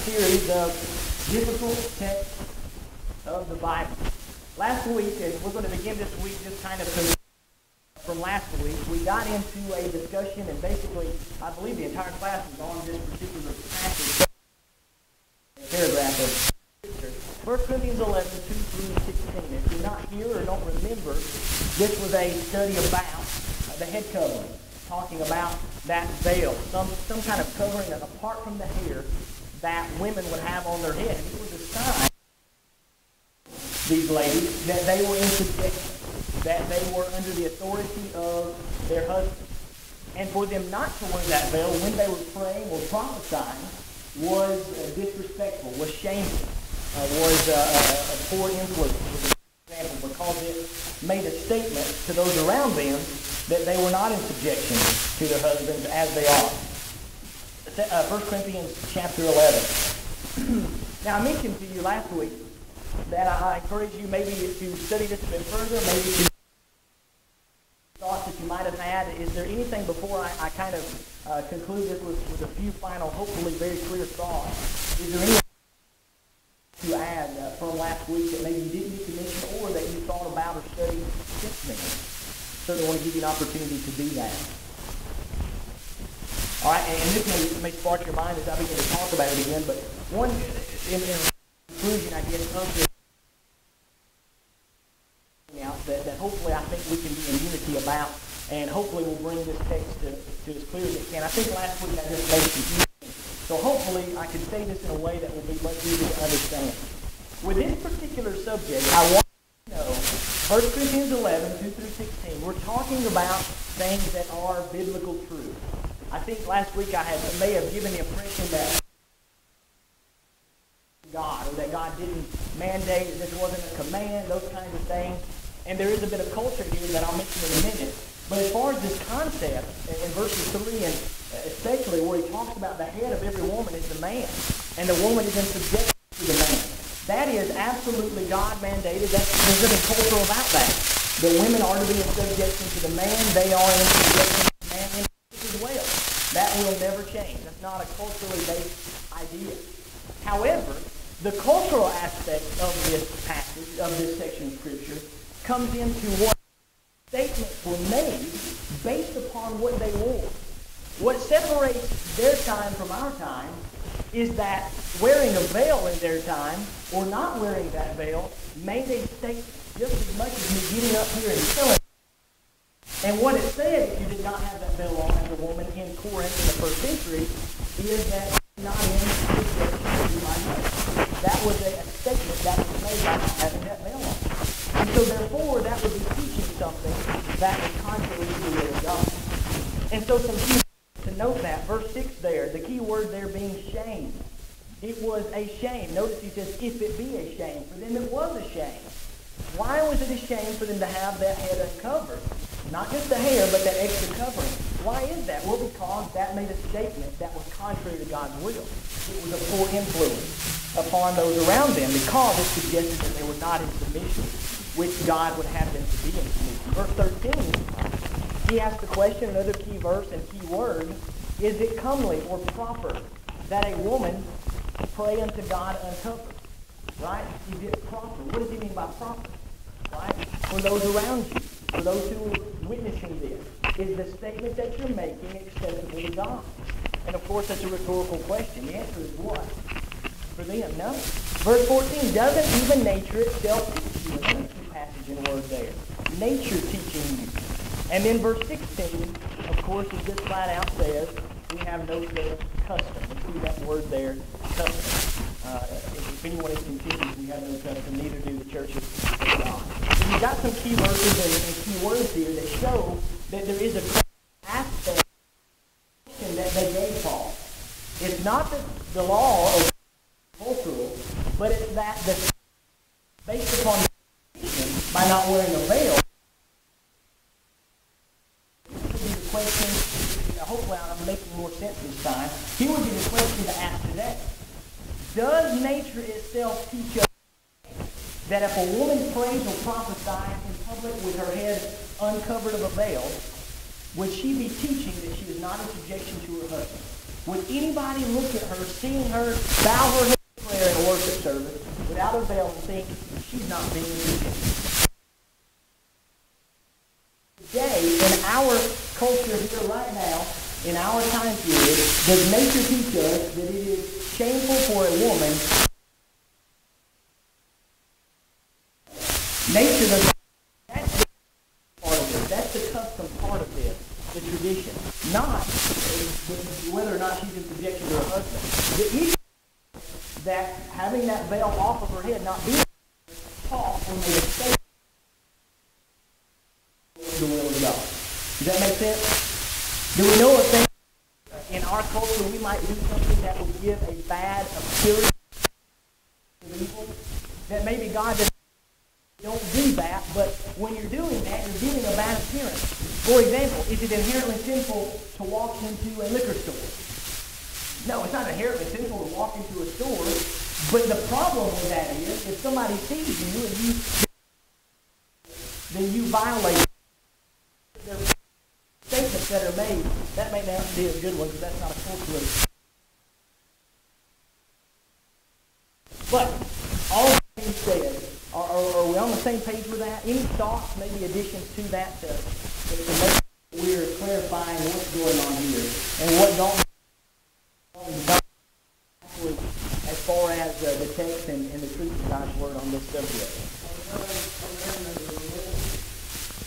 series of difficult texts of the Bible. Last week, and we're going to begin this week just kind of from last week, we got into a discussion, and basically, I believe the entire class was on this particular passage, paragraph of Scripture. 1 Corinthians 11, 2 through 16. If you're not here or don't remember, this was a study about the head covering, talking about that veil, some kind of covering apart from the hair that women would have on their head. It was a sign, these ladies, that they were in subjection, that they were under the authority of their husbands. And for them not to wear that veil when they were praying or prophesying was disrespectful, was shameful, was a poor influence, for example, because it made a statement to those around them that they were not in subjection to their husbands as they are. 1 Corinthians chapter 11. Now, I mentioned to you last week that I encourage you maybe to study this a bit further, maybe to thoughts that you might have had. Is there anything before I kind of conclude this with a few final, hopefully very clear thoughts? Is there anything to add from last week that maybe you didn't get to mention or that you thought about or studied since then? Certainly want to give you an opportunity to do that. All right, and this may spark your mind as I begin to talk about it again, but one, in conclusion, I guess, of this that hopefully I think we can be in unity about, and hopefully we'll bring this text to as clear as it can. I think last week I just made confusion, so hopefully I can say this in a way that will be much easier to understand. With this particular subject, I want you to know 1 Corinthians 11, 2 through 16, we're talking about things that are biblical truth. I think last week I may have given the impression that God, or that God didn't mandate, that this wasn't a command, those kinds of things. And there is a bit of culture here that I'll mention in a minute. But as far as this concept, in verses 3, and especially where he talks about the head of every woman is the man, and the woman is in subjection to the man, that is absolutely God mandated. There's nothing cultural about that. The women are to be in subjection to the man. They are in subjection to the man as well. That will never change. That's not a culturally based idea. However, the cultural aspect of this passage, of this section of Scripture, comes into what statements were made based upon what they wore. What separates their time from our time is that wearing a veil in their time, or not wearing that veil, made a statement just as much as me getting up here and telling. And what it said, if you did not have that veil on as a woman in Corinth in the first century, is that you're not in subjection to my husband. That was a statement that was made by not having that veil on. And so therefore, that would be teaching something that is contrary to the will of God. And so some key to note that, verse 6 there, the key word there being shame. It was a shame. Notice he says, if it be a shame. For them it was a shame. Why was it a shame for them to have that head uncovered? Not just the hair, but that extra covering. Why is that? Well, because that made a statement that was contrary to God's will. It was a poor influence upon those around them because it suggested that they were not in submission, which God would have them to be in submission. Verse 13, he asked the question, another key verse and key word, is it comely or proper that a woman pray unto God uncovered? Right? Is it proper? What does he mean by proper? Right? For those around you, for those who are witnessing this, is the statement that you're making acceptable to God? And of course, that's a rhetorical question. The answer is what? For them, no. Verse 14, doesn't even nature itself teach you? Another key passage in word there. Nature teaching you. And then verse 16, of course, as this flat out says, we have no such custom. You see that word there, custom. If anyone is confused, we have no custom, neither do the churches of God. So you've got some key verses and key words here that show that there is a aspect that they gave Paul. It's not that the law is cultural, but it's that based upon the by not wearing a veil, would be the question, hopefully I'm making more sense this time, here would be the question to ask today. Does nature itself teach us that if a woman prays or prophesies in public with her head uncovered of a veil, would she be teaching that she is not in subjection to her husband? Would anybody look at her, seeing her bow her head in prayer in a worship service without a veil and think she's not being religious? Today, in our culture here right now, in our time period, does nature teach us that it is shameful for a woman? Nature does. That's the part of this. That's the custom part of this, the tradition. Not whether or not she's in subjection to her husband. The issue is that having that veil off of her head, not being taught when they mistake the will of God. Does that make sense? Do we know a thing in our culture we might do something that would give a bad appearance to people? That maybe God doesn't. Don't do that, but when you're doing that, you're giving a bad appearance. For example, is it inherently sinful to walk into a liquor store? No, it's not inherently sinful to walk into a store, but the problem with that is, if somebody sees you and then you violate their statements that are made. That may not be a good one because that's not a cultural. But all that being said, are we on the same page with that? Any thoughts, maybe additions to that to make sure we're clarifying what's going on here and what Dalton actually as far as the text and the truth of God's word on this subject?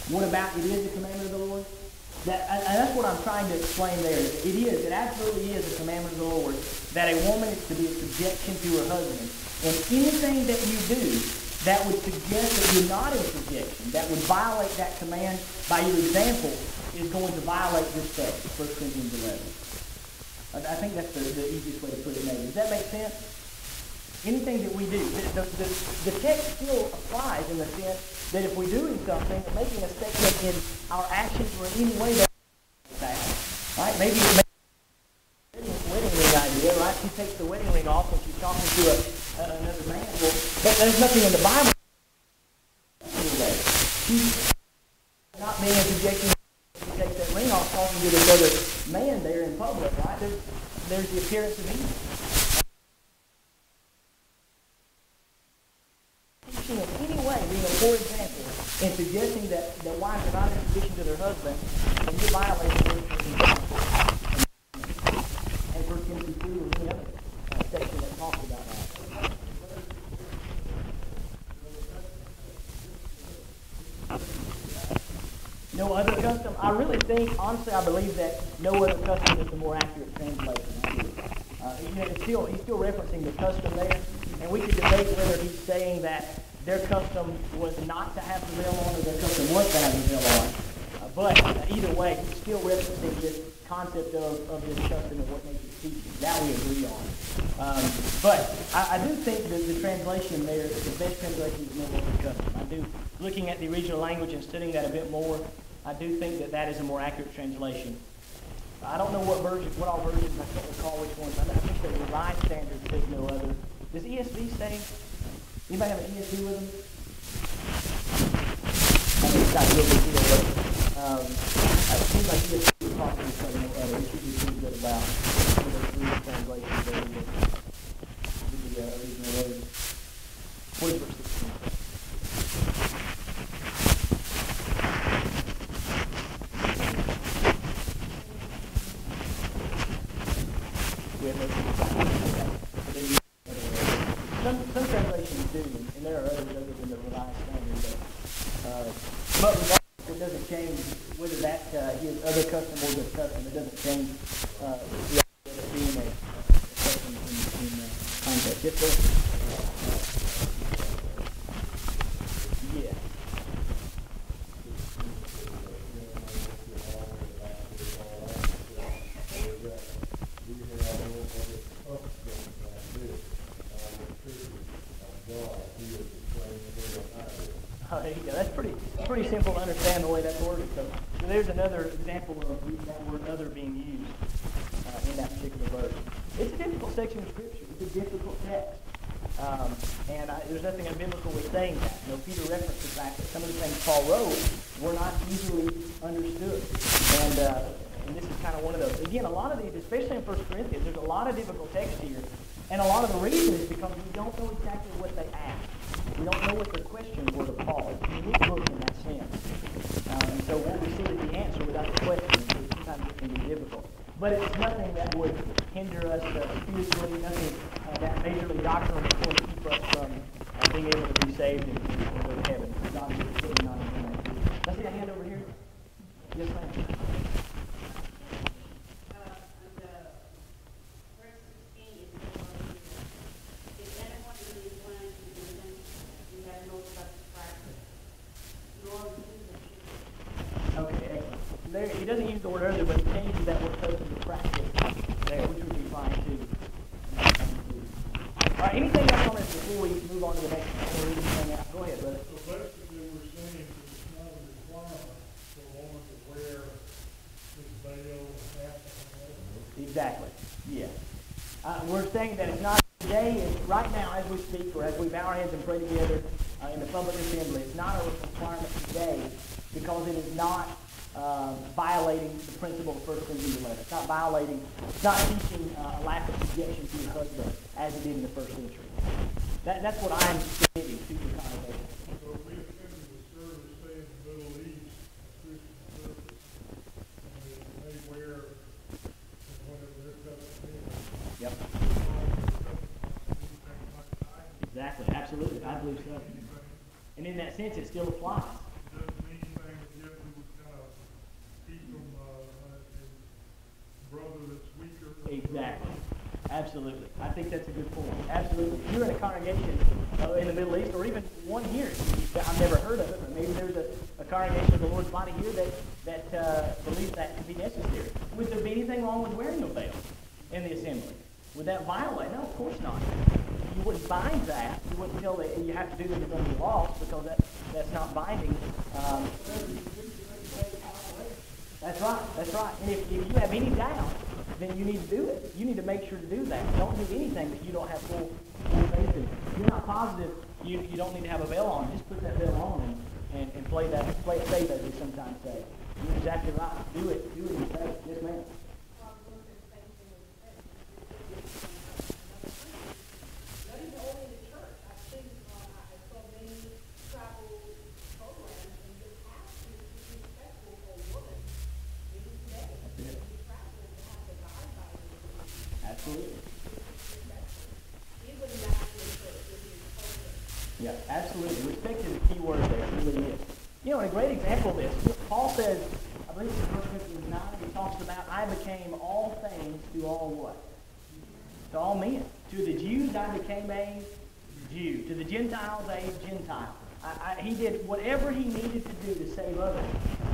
What about it is a commandment of the Lord? And that's what I'm trying to explain there. It is. It absolutely is a commandment of the Lord that a woman is to be in subjection to her husband. And anything that you do that would suggest that you're not in subjection, that would violate that command by your example, is going to violate this text, 1 Corinthians 11. I think that's the easiest way to put it, maybe. Does that make sense? Anything that we do, the text still applies in the sense that if we're doing something, making a statement in our actions or in any way that, right? Maybe wedding ring idea, right? She takes the wedding ring off when she's talking to another man. Well, there's nothing in the Bible. She's not being in subjection. She takes that ring off talking to this other man there in public, right? There's the appearance of evil. Teaching in any way, being a poor example, in suggesting that the wives are not in subjection to their husband, and you violate the and 1 Timothy 2 or any other section that talks about that. No other custom? I really think, honestly, I believe that no other custom is the more accurate translation. He's still referencing the custom there, and we could debate whether he's saying that their custom was not to have the veil on or their custom was to have the veil on. But either way, he's still referencing this concept of this custom and what nature's teaching. That we agree on. But I do think that the translation there, the best translation is no other custom. I do, looking at the original language and studying that a bit more, I do think that that is a more accurate translation. I don't know what all versions, I can't recall which ones. I think the Revised Standard says no other. Does ESV say? Anybody have an ESV with them? I think it's got a real big deal, but it seems like ESV is talking to no other. It should be pretty good about the three translations there with the original words. 40 verse 16. Some translations do, and there are others other than the Revised Standard. But regardless, it doesn't change whether that is other custom or the custom. It doesn't change the idea of it being a custom in context. Yes, sir? Yeah. Oh, there you go. That's pretty simple to understand the way that's worded. So there's another example of that word "other" being used in that particular verse. It's a difficult section of Scripture. It's a difficult text. And there's nothing unbiblical with saying that. Peter referenced the fact that some of the things Paul wrote were not easily understood. And and this is kind of one of those. Again, a lot of these, especially in 1 Corinthians, there's a lot of difficult text here. And a lot of the reason is because we don't know exactly what they asked. We don't know what the questions were to Paul. It's a unique book in that sense. And so what we see is the answer without the question. Sometimes it can be difficult. But it's nothing that would hinder us spiritually, nothing that majorly doctrinally would keep us from being able to be saved and go to heaven. God is certainly not in that. Can I see a hand over here? Yes, ma'am. He doesn't use the word earlier, but he changes that word closer to practice there, which would be fine too. All right, anything else on this before we move on to the next one? Go ahead, brother. So basically we're saying that it's not a requirement for a woman to wear this veil after. Exactly, yeah. We're saying that it's not today, right now as we speak, or as we bow our heads and pray together in the public assembly, it's not a requirement today because it is not violating the principle of 1 Corinthians 11. It's not violating, it's not teaching a lack of subjection to your husband as it did in the first century. That's what I'm submitting to the congregation. So if we attended a service, say in the Middle East, a Christian service, and they wear whatever their custom is. Yep. Exactly, absolutely. I believe so. And in that sense, it still applies. Brother that's weaker. Exactly. Absolutely. I think that's a good point. Absolutely. If you're in a congregation in the Middle East, or even one here, I've never heard of it, but maybe there's a congregation of the Lord's body here that believes that to be necessary. Would there be anything wrong with wearing a veil in the assembly? Would that violate? No, of course not. You wouldn't bind that. You wouldn't tell that you have to do it if you're going to be lost, because that's not binding. That's right. That's right. And if you have any doubt, then you need to do it. You need to make sure to do that. Don't do anything that you don't have full faith in. If you're not positive, you don't need to have a veil on. Just put that veil on and play it safe, as we sometimes say. You're exactly right. Do it. Do it in faith. Yes, ma'am. Absolutely. Yeah, absolutely. Respect is a key word there. It really is. And a great example of this, Paul says, I believe it's in 1 Corinthians 9, he talks about, I became all things to all what? To all men. To the Jews, I became a Jew. To the Gentiles, a Gentile. He did whatever he needed to do to save others.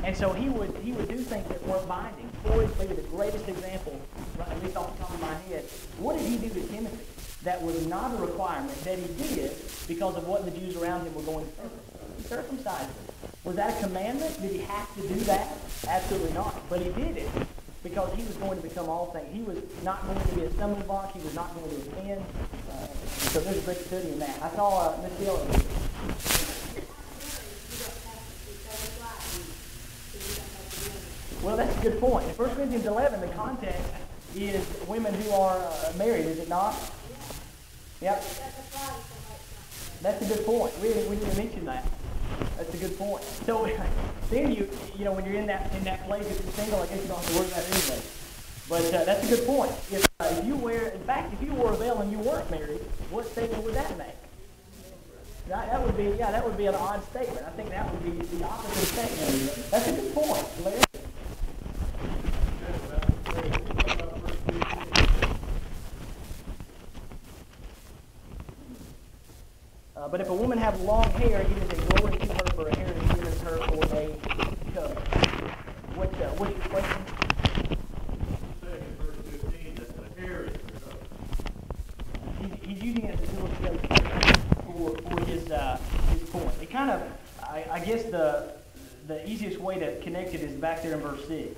And so he would do things that weren't binding. For maybe the greatest example, at least off the top of my head, what did he do to Timothy that was not a requirement, that he did because of what the Jews around him were going through? He circumcised them. Was that a commandment? Did he have to do that? Absolutely not. But he did it because he was going to become all things. He was not going to be a stumbling block. He was not going to offend. So there's a great study in that. I saw Miss Hill. Well, that's a good point. In 1 Corinthians 11, the context is women who are married, is it not? Yep. That's a good point. We didn't mention that. That's a good point. So then when you're in that place, if you're single, I guess you don't have to worry about it anyway. But that's a good point. If you wore a veil and you weren't married, what statement would that make? That would be an odd statement. I think that would be the opposite statement. That's a good point, Larry. But if a woman have long hair, it is a glory to her, for a hair is given her for a cover. What's your question? Verse 15, that the hair is covered. He's using it as an illustration for his point. It kind of, I guess the easiest way to connect it is back there in verse 6.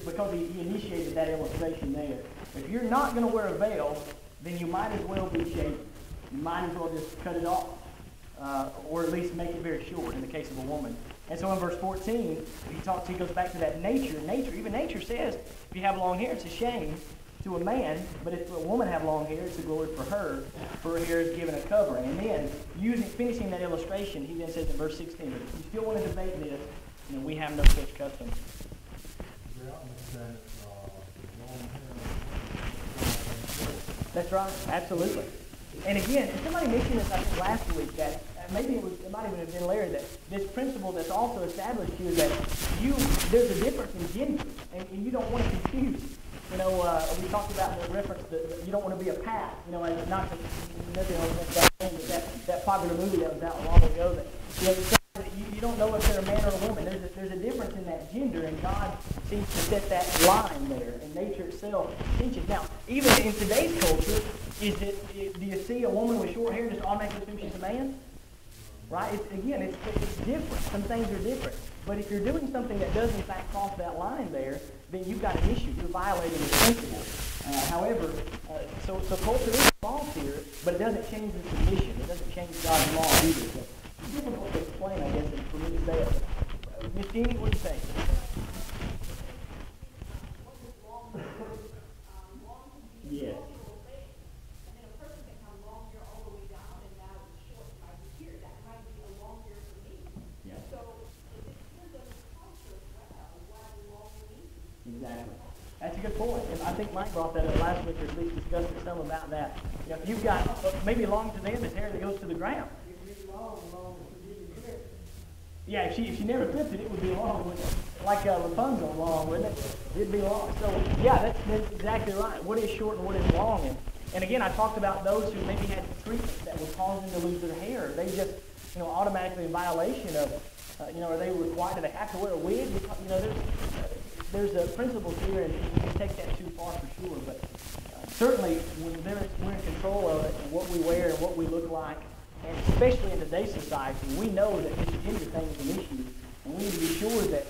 Because he initiated that illustration there. If you're not going to wear a veil, then you might as well be shaven. You might as well just cut it off, or at least make it very short in the case of a woman. And so in verse 14, he goes back to that nature. Even nature says, if you have long hair, it's a shame to a man, but if a woman have long hair, it's a glory for her, for her hair is given a covering. And then, finishing that illustration, he then says in verse 16, if you still want to debate this, we have no such custom. That's right, absolutely. And again, somebody mentioned this, I think, last week, that maybe it might even have been Larry, that this principle that's also established here, that there's a difference in gender, and you don't want to confuse. We talked about the reference that you don't want to be a pat, and not that popular movie that was out long ago, that you don't know if they're a man or a woman. There's a difference in that gender, and God seems to set that line there, and nature itself teaches. Now, even in today's culture, do you see a woman with short hair and just automatically assume she's a man? Right? It's different. Some things are different. But if you're doing something that does in fact cross that line there, then you've got an issue. You're violating the principle. However, so culture is involved here, but it doesn't change the submission. It doesn't change God's law either. So it's difficult to explain, I guess, for me to say it. Miss Jeannie, what do you think? Yes. Exactly. That's a good point. And I think Mike brought that up last week, or at least discussed it some about that. If you've got maybe long to them is hair that goes to the ground. Yeah, if she never clipped it, it would be long, wouldn't it? Like Rapunzel long, wouldn't it? It'd be long. So yeah, that's exactly right. What is short and what is long? And again, I talked about those who maybe had treatments that would cause them to lose their hair. They just automatically in violation of are they required? Do they have to wear a wig? There's principles here, and you can take that too far for sure. But certainly, when we're in control of it, and what we wear and what we look like, and especially in today's society, we know that this gender thing is an issue, and we need to be sure that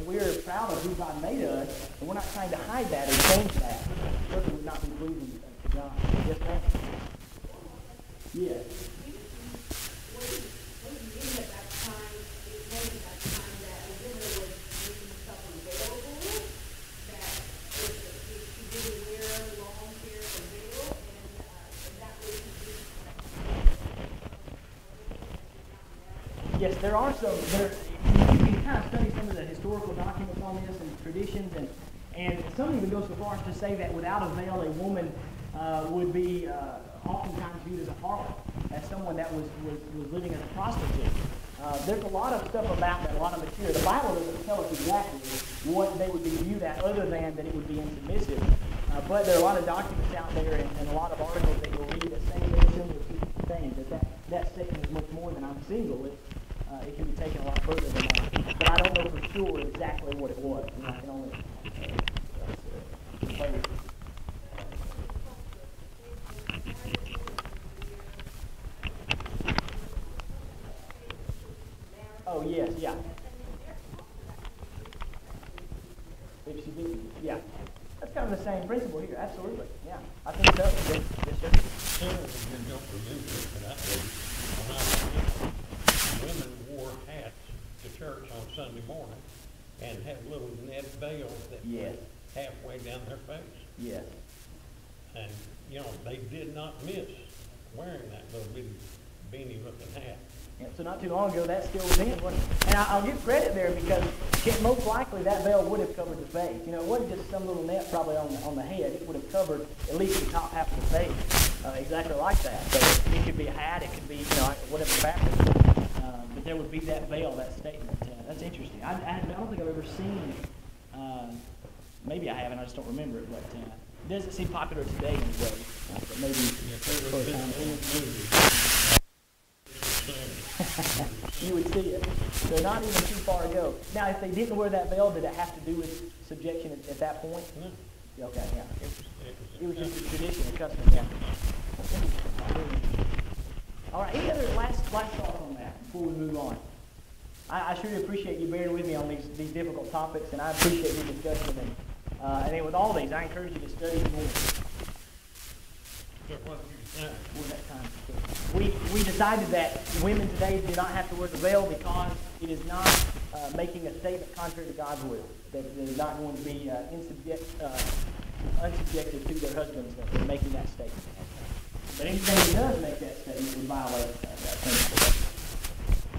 we're proud of who God made us, and we're not trying to hide that or change that. Certainly would not be pleasing to God. Yes, ma'am? Yes. Yes, there are some. You can kind of study some of the historical documents on this and traditions, and some even go so far as to say that without a veil, a woman would be oftentimes viewed as a harlot, as someone that was living as a prostitute. There's a lot of stuff about that, a lot of material. The Bible doesn't tell us exactly what they would be viewed at, other than that it would be insubmissive. But there are a lot of documents out there and a lot of articles that you'll read that say very similar things. That statement is much more than I'm single. It can be taken a lot further than that. But I don't know for sure exactly what it was. I can only play with it. Oh, yes, yeah. If she did, yeah. That's kind of the same principle here, absolutely. Yeah, I think so. Yes, sir. Don't remember it, but I did. When I was young, women wore hats to church on Sunday morning and had little net veils that Yes. went halfway down their face. Yes. And, they did not miss wearing that little bitty beanie-looking hat. Yeah, so not too long ago, that still was in. And I'll give credit there because most likely that veil would have covered the face. It wasn't just some little net probably on the head. It would have covered at least the top half of the face, exactly like that. So it could be a hat, it could be whatever fabric. But there would be that veil, that statement. That's interesting. I don't think I've ever seen. Maybe I haven't. I just don't remember it. But it doesn't seem popular today anyway. But maybe for a time. You would see it. So not even too far ago. Now, if they didn't wear that veil, did it have to do with subjection at that point? No. Okay, yeah. It was just a tradition, a custom, yeah. All right, any other last thoughts on that before we move on? I sure appreciate you bearing with me on these difficult topics, and I appreciate your discussion. And then with all these, I encourage you to study more. We decided that women today do not have to wear the veil because it is not making a statement contrary to God's will. That they're not going to be unsubjected to their husbands in making that statement. But anything that does make that statement would violate that principle.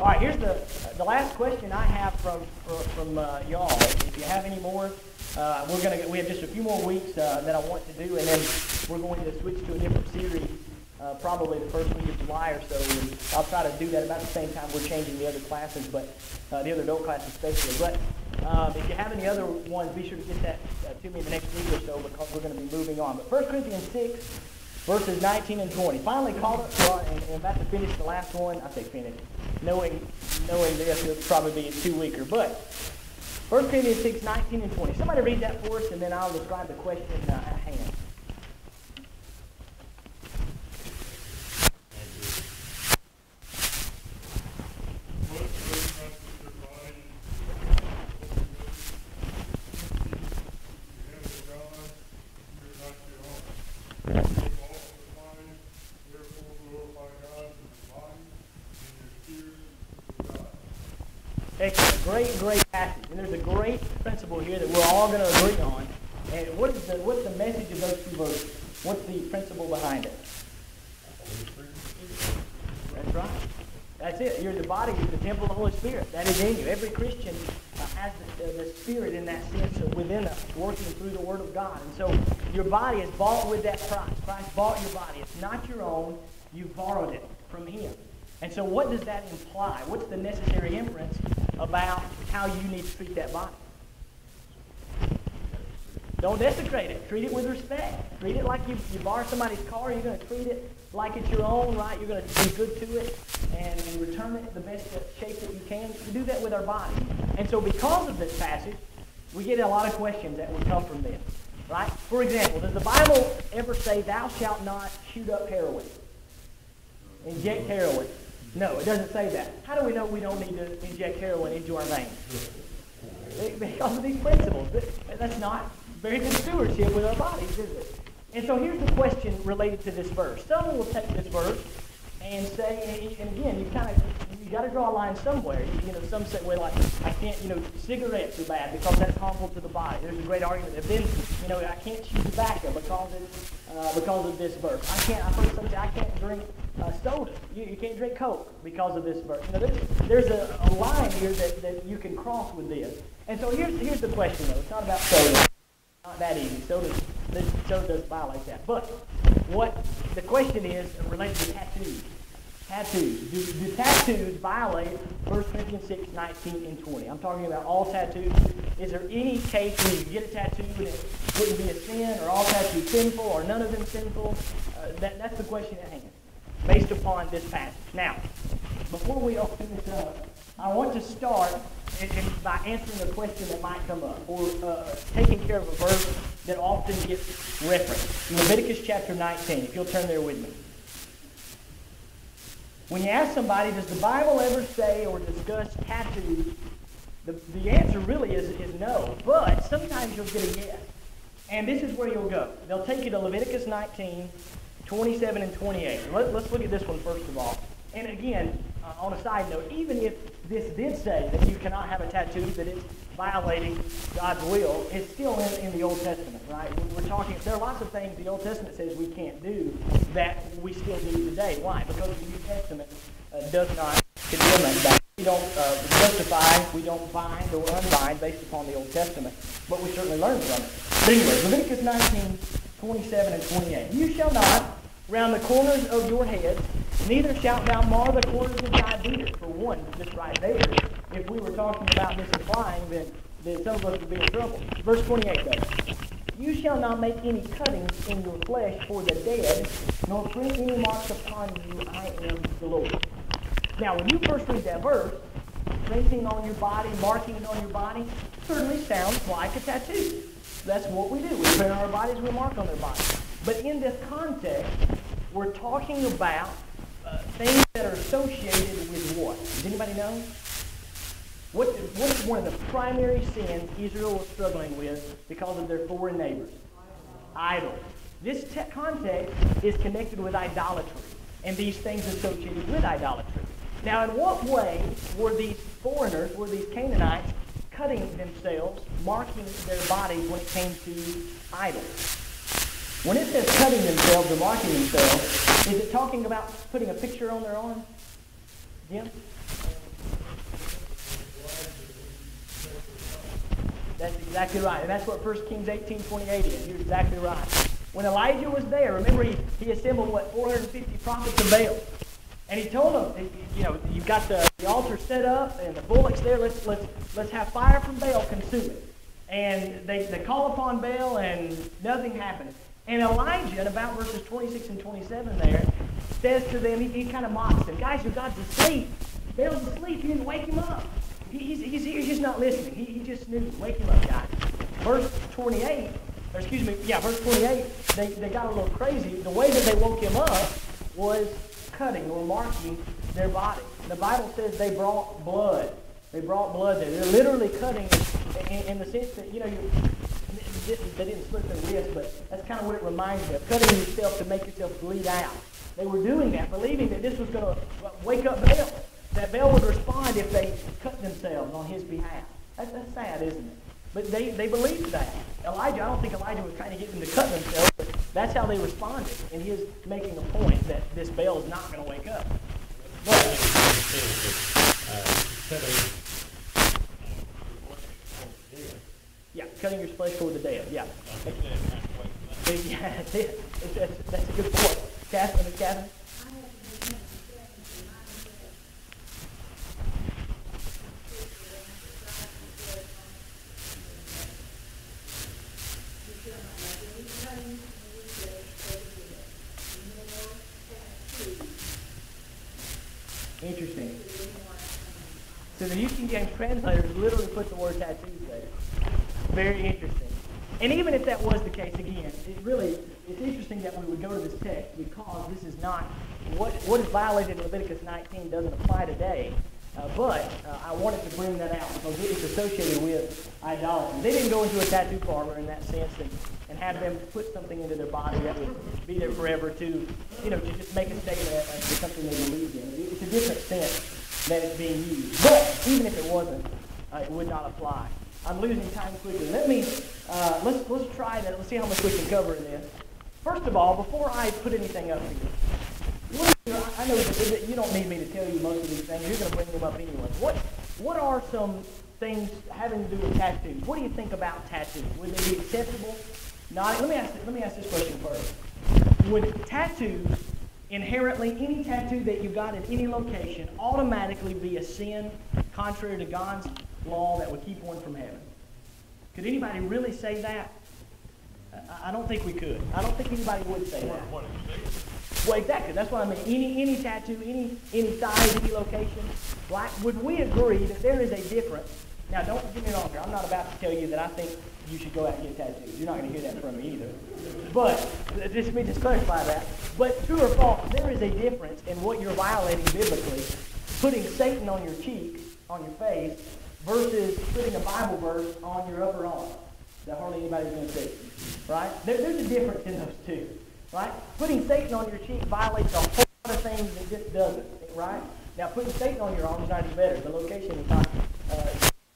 All right, here's the last question I have from y'all. If you have any more, we have just a few more weeks that I want to do, and then we're going to switch to a different series, probably the first week of July or so. And I'll try to do that about the same time we're changing the other classes, but the other adult classes especially. But if you have any other ones, be sure to get that to me in the next week or so, because we're going to be moving on. But 1 Corinthians 6, verses 19 and 20. Finally called up to and about to finish the last one. I say finish. Knowing this, it'll probably be too weaker. But 1 Corinthians 6, 19 and 20. Somebody read that for us, and then I'll describe the question at hand. Excellent. Great passage. And there's a great principle here that we're all going to agree on. And what's the message of those two verses? What's the principle behind it? That's right. That's it. You're the body, you're the temple of the Holy Spirit. That is in you. Every Christian has the Spirit in that sense within us, working through the Word of God. And so your body is bought with that price. Christ bought your body. It's not your own. You borrowed it from Him. And so what does that imply? What's the necessary inference about how you need to treat that body? Don't desecrate it. Treat it with respect. Treat it like you borrow somebody's car. You're going to treat it like it's your own, right? You're going to be good to it and return it the best shape that you can. You do that with our body. And so because of this passage, we get a lot of questions that would come from this, right? For example, does the Bible ever say, thou shalt not shoot up heroin? Inject heroin? No, it doesn't say that. How do we know we don't need to inject heroin into our veins? Because of these principles. That's not very good stewardship with our bodies, is it? And so here's the question related to this verse. Someone will take this verse and say, and again, you got to draw a line somewhere. Some say, well, I can't, cigarettes are bad because that's harmful to the body. There's a great argument that then, I can't chew tobacco because of this verse. I've heard some say I can't drink soda. You can't drink Coke because of this verse. There's a line here that you can cross with this. And so here's the question, though. It's not about soda. It's not that easy. Soda doesn't violate that. But what the question is related to tattoos. Tattoos. Do tattoos violate 1 Corinthians 6, 19 and 20? I'm talking about all tattoos. Is there any case where you get a tattoo and it wouldn't be a sin, or all tattoos sinful, or none of them sinful? That's the question at hand, based upon this passage. Now, before we open this up, I want to start by answering a question that might come up, or taking care of a verse that often gets referenced. Leviticus chapter 19, if you'll turn there with me. When you ask somebody, does the Bible ever say or discuss tattoos, the answer really is no, but sometimes you'll get a yes. And this is where you'll go. They'll take you to Leviticus 19, 27 and 28. Let's look at this one first of all. And again, on a side note, even if this did say that you cannot have a tattoo, that it's violating God's will, it's still in the Old Testament, right? We're talking, there are lots of things the Old Testament says we can't do that we still do today. Why? Because the New Testament does not condemn us. We don't justify, we don't bind or unbind based upon the Old Testament, but we certainly learn from it. But anyway, Leviticus 19, 27 and 28. You shall not round the corners of your head, neither shalt thou mar the corners of thy beard. For one, just right there, if we were talking about this applying, then some of us would be in trouble. Verse 28 though. You shall not make any cuttings in your flesh for the dead, nor print any marks upon you. I am the Lord. Now, when you first read that verse, printing on your body, marking it on your body, certainly sounds like a tattoo. That's what we do. We print on our bodies, we mark on their bodies. But in this context, we're talking about things that are associated with what? Does anybody know? What is one of the primary sins Israel was struggling with because of their foreign neighbors? Idols. This context is connected with idolatry and these things associated with idolatry. Now, in what way were these foreigners, were these Canaanites, cutting themselves, marking their bodies when it came to idols? When it says cutting themselves or marking themselves, is it talking about putting a picture on their arm? Jim? That's exactly right. And that's what 1 Kings 18:28 is. You're exactly right. When Elijah was there, remember he assembled, 450 prophets of Baal. And he told them, you've got the altar set up and the bullocks there. Let's have fire from Baal consume it. And they call upon Baal and nothing happens. And Elijah, in about verses 26 and 27 there, says to them, he kind of mocks them. Guys, your God's asleep. Baal's asleep. You didn't wake him up. He's just not listening. He just snoozed. Wake him up, guys. Verse 28, they got a little crazy. The way that they woke him up was cutting or marking their body. The Bible says they brought blood. They brought blood there. They're literally cutting in the sense that, they didn't slit their wrist, but that's kind of what it reminds me of. Cutting yourself to make yourself bleed out. They were doing that, believing that this was going to wake up Baal. That Baal would respond if they cut themselves on his behalf. That's sad, isn't it? But they believed that. I don't think Elijah was trying to get them to cut themselves, but that's how they responded. And he is making a point that this Baal is not going to wake up. Cutting your flesh toward the dead. Yeah. Yeah, that's it. That's a good point. Catherine? Interesting. So the New King James translators literally put the word tattoos there. Very interesting. And even if that was the case, again, it's interesting that we would go to this text because this is not, what is violated in Leviticus 19 doesn't apply today. But I wanted to bring that out because it is associated with idolatry. They didn't go into a tattoo parlor in that sense and have them put something into their body that would be there forever to just make a statement as to something they believed in. It's a different sense that it's being used. But even if it wasn't, it would not apply. I'm losing time quickly. Let's try that. Let's see how much we can cover in this. First of all, before I put anything up here, I know that you don't need me to tell you most of these things. You're going to bring them up anyway. What are some things having to do with tattoos? What do you think about tattoos? Would they be acceptable? Not. Let me ask this question first. Would tattoos inherently, any tattoo that you got in any location, automatically be a sin contrary to God's law that would keep one from heaven? Could anybody really say that? I don't think we could. I don't think anybody would say that. Well, exactly. That's what I mean. Any tattoo, any size, any location. Would we agree that there is a difference? Now, don't get me wrong here. I'm not about to tell you that I think you should go out and get tattoos. You're not going to hear that from me either. But let me just clarify that. But true or false, there is a difference in what you're violating biblically. Putting Satan on your cheek, on your face, versus putting a Bible verse on your upper arm that hardly anybody's going to see. Right? There's a difference in those two. Right? Putting Satan on your cheek violates a whole lot of things that just doesn't. Right? Now, putting Satan on your arm is not any better. The location is not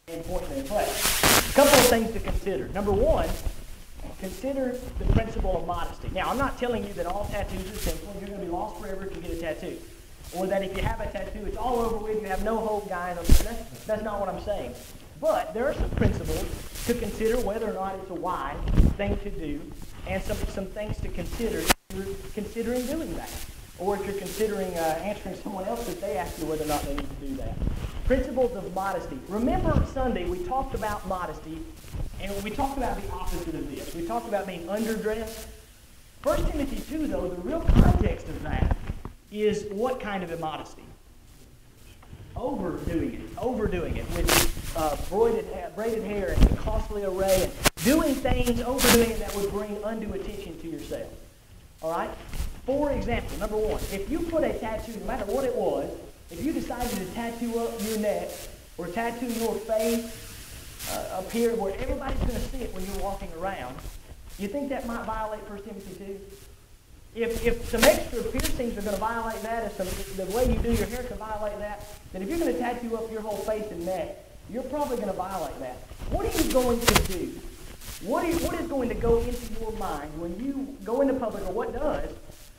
important in play. A couple of things to consider. Number one, consider the principle of modesty. Now, I'm not telling you that all tattoos are sinful and you're going to be lost forever if you get a tattoo. Or that if you have a tattoo, it's all over with, you have no hope, guys. That's not what I'm saying. But there are some principles to consider whether or not it's a wise thing to do, and some things to consider if you're considering doing that. Or if you're considering answering someone else if they ask you whether or not they need to do that. Principles of modesty. Remember Sunday we talked about modesty, and we talked about the opposite of this. We talked about being underdressed. 1 Timothy 2, though, the real context of that is what kind of immodesty? Overdoing it with braided hair and costly array, and doing things, overdoing it that would bring undue attention to yourself. All right? For example, number one, if you put a tattoo, no matter what it was, if you decided to tattoo up your neck or tattoo your face up here where everybody's going to see it when you're walking around, You think that might violate 1 Timothy 2? If some extra piercings are going to violate that, if the way you do your hair can violate that, then if you're going to tattoo up your whole face and neck, you're probably going to violate that. What are you going to do? What is going to go into your mind when you go into public, or what does,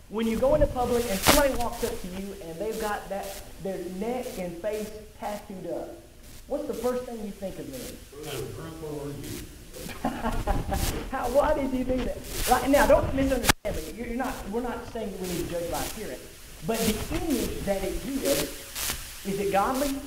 when you go into public and somebody walks up to you and they've got their neck and face tattooed up? What's the first thing you think of them? Why did you do that? Right now, don't misunderstand me. We're not saying that we need to judge by appearance. But the image that it gives, is it godly?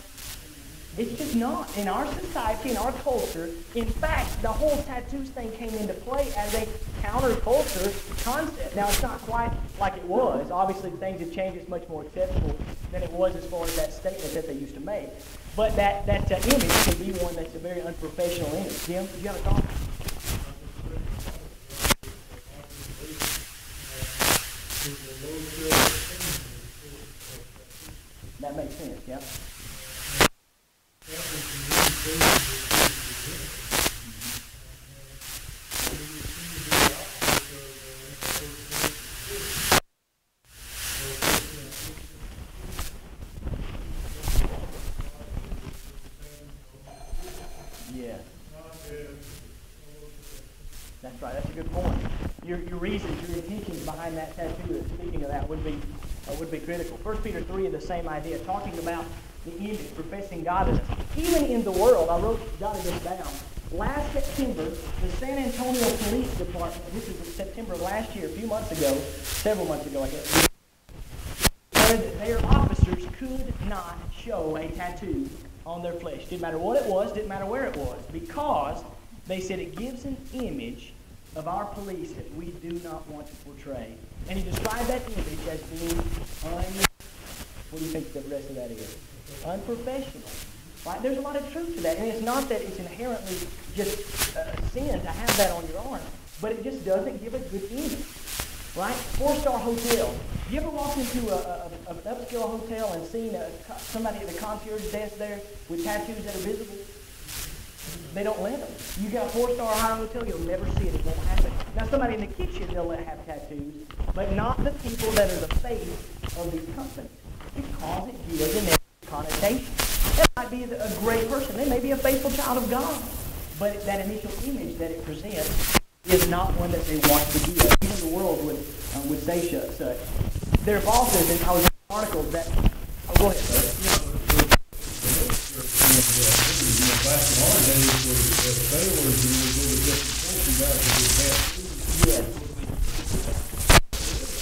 It's just not. In our society, in our culture, in fact, the whole tattoos thing came into play as a counterculture concept. Now, it's not quite like it was. Obviously, things have changed. It's much more acceptable than it was as far as that statement that they used to make. But that image can be one that's a very unprofessional image. Jim, do you have a thought? That makes sense, yeah. Yes. That's right. That's a good point. Your reasons, your intentions behind that tattoo, speaking of that, would be critical. 1 Peter 3 is the same idea, talking about the image, professing godliness. Even in the world, I jotted this down. Last September, the San Antonio Police Department, this is September of last year, several months ago, I guess, said that their officers could not show a tattoo on their flesh. Didn't matter what it was, didn't matter where it was, because they said it gives an image of our police that we do not want to portray. And he described that image as being what do you think the rest of that is? Unprofessional. Right? There's a lot of truth to that. And it's not that it's inherently just sin to have that on your arm, but it just doesn't give a good image. Right? 4-star hotel. You ever walked into an upscale hotel and seen somebody at the concierge desk there with tattoos that are visible? They don't let them. You got a 4-star high hotel, you'll never see it. It won't happen. Now, somebody in the kitchen, they'll let have tattoos, but not the people that are the face of these companies, because it gives a negative connotation. That might be a great person. They may be a faithful child of God, but that initial image that it presents is not one that they want to give. Even the world would say such. There are bosses, and I was reading articles that... Oh, go ahead, brother. Back in our days, as sailors, we would go to different portion back and get tattoos. Yes.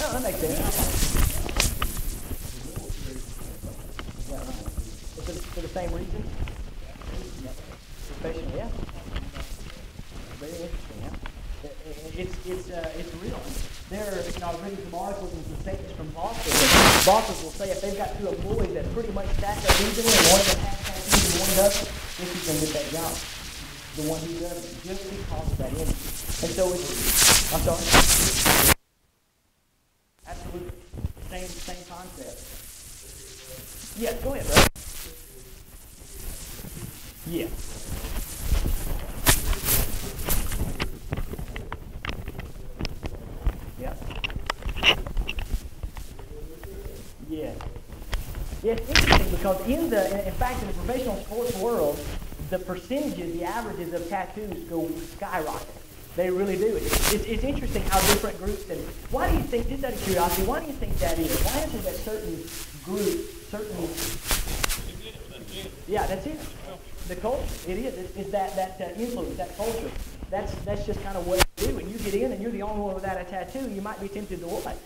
Oh, that makes sense. Yeah, right. For the same reason? Yeah. Professional, yeah. Very interesting, yeah. It's real. I was reading some articles and some statements from bosses. And bosses will say if they've got two employees that pretty much stack up evenly, and one of them has tattoos and one doesn't, this is going to get that job. The one who doesn't, just because of that image. And so I'm sorry. Absolutely. Same concept. Yeah, go ahead, brother. Yeah. Yeah. Yeah. Yeah, it's interesting because in fact, in the professional sports world, the percentages, the averages of tattoos go skyrocket. They really do. It's interesting how different groups, and why do you think, just out of curiosity, why do you think that is? Why is it that certain groups, yeah, that's it. The culture, it is. It's that influence, that culture. That's just kind of what you do. And you get in and you're the only one without a tattoo, you might be tempted to what?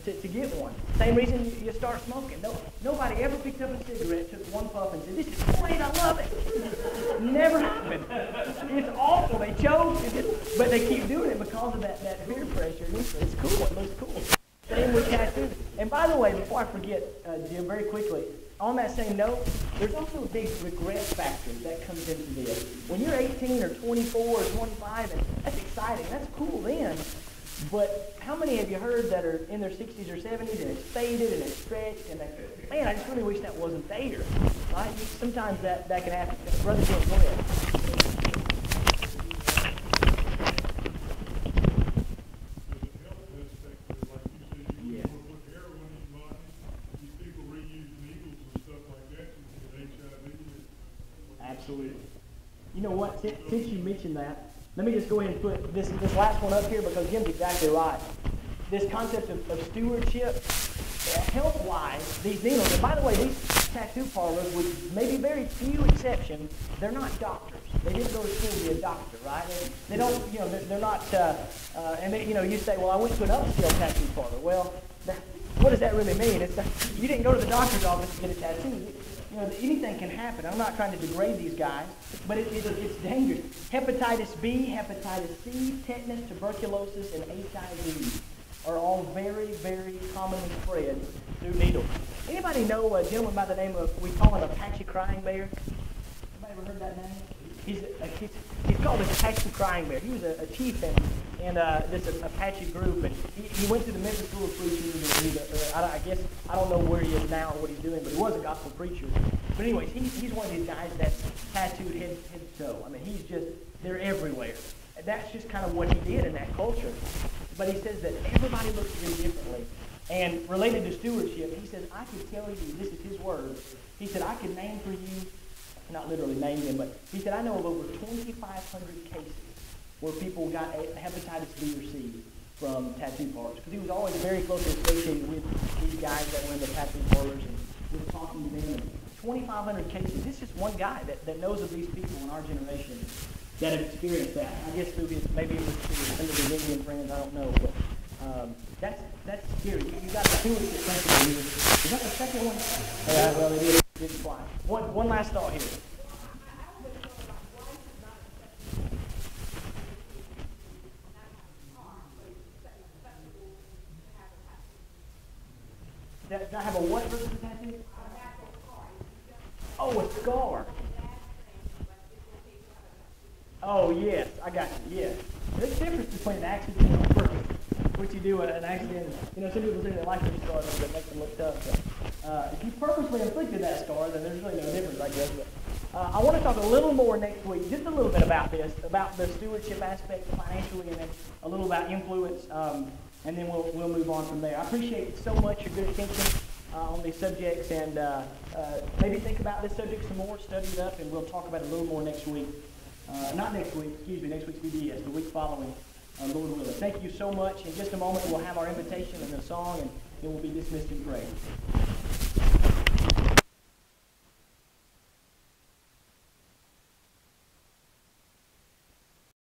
To get one. Same reason you start smoking. Nobody ever picked up a cigarette, took one puff, and said, "This is great, I love it." Never happened. It's awful. They chose, but they keep doing it because of that peer pressure. It's cool. It looks cool. Same with tattoos. And by the way, before I forget, Jim, very quickly, on that same note, there's also a big regret factor that comes into this. When you're 18 or 24 or 25, and that's exciting. That's cool then. But how many have you heard that are in their 60s or 70s and it's faded and it's stretched and man, I just really wish that wasn't there. Right? Sometimes that can happen. Brother Jim, go ahead. obsolete. You know what? Since you mentioned that, let me just go ahead and put this last one up here because Jim's exactly right. This concept of stewardship, health-wise, these needles, and by the way, these tattoo parlors, with maybe very few exceptions, they're not doctors. They didn't go to school to be a doctor, right? They don't, they're not, and they, you say, well, I went to an upscale tattoo parlor. Well, what does that really mean? It's you didn't go to the doctor's office to get a tattoo. Anything can happen. I'm not trying to degrade these guys, but it's dangerous. Hepatitis B, hepatitis C, tetanus, tuberculosis, and HIV are all very, very commonly spread through needles. Anybody know a gentleman by the name of, we call him Apache Crying Bear? Anybody ever heard that name? He's called the Apache Crying Bear. He was a chief in this Apache group, and he went to the Memphis School of Preaching. I guess I don't know where he is now or what he's doing, but he was a gospel preacher. But anyways, he's one of these guys that's tattooed head to toe. I mean, they're everywhere. And that's just kind of what he did in that culture. But he says that everybody looks at him differently. And related to stewardship, he says, I could tell you, this is his words, he said, I could name for you, not literally name them, but he said, I know of over 2,500 cases where people got hepatitis B or C from tattoo parlors. Because he was always very closely associated with these guys that were in the tattoo parlors and was talking to them. 2,500 cases. This is one guy that knows of these people in our generation that have experienced that. I guess maybe it was through some of his Indian friends, I don't know. But that's scary. You got the stewardship principle here. Is that the second one? Yeah, well, it didn't fly. One last thought here. Did I have a what versus a tattoo? Oh, a scar. Oh, yes, I got you, yes. There's a difference between an accident and a purpose. What you do an accident, some people say they like their scars, but it makes them look tough. But, if you purposely inflicted that scar, then there's really no difference, I guess. But I want to talk a little more next week, just a little bit about this, about the stewardship aspect financially, and then a little about influence, and then we'll move on from there. I appreciate so much your good attention on these subjects, and maybe think about this subject some more, study it up, and we'll talk about it a little more next week. Not next week, excuse me, next week's VBS, the week following, Lord willing. Thank you so much. In just a moment, we'll have our invitation and a song, and then we'll be dismissed in prayer.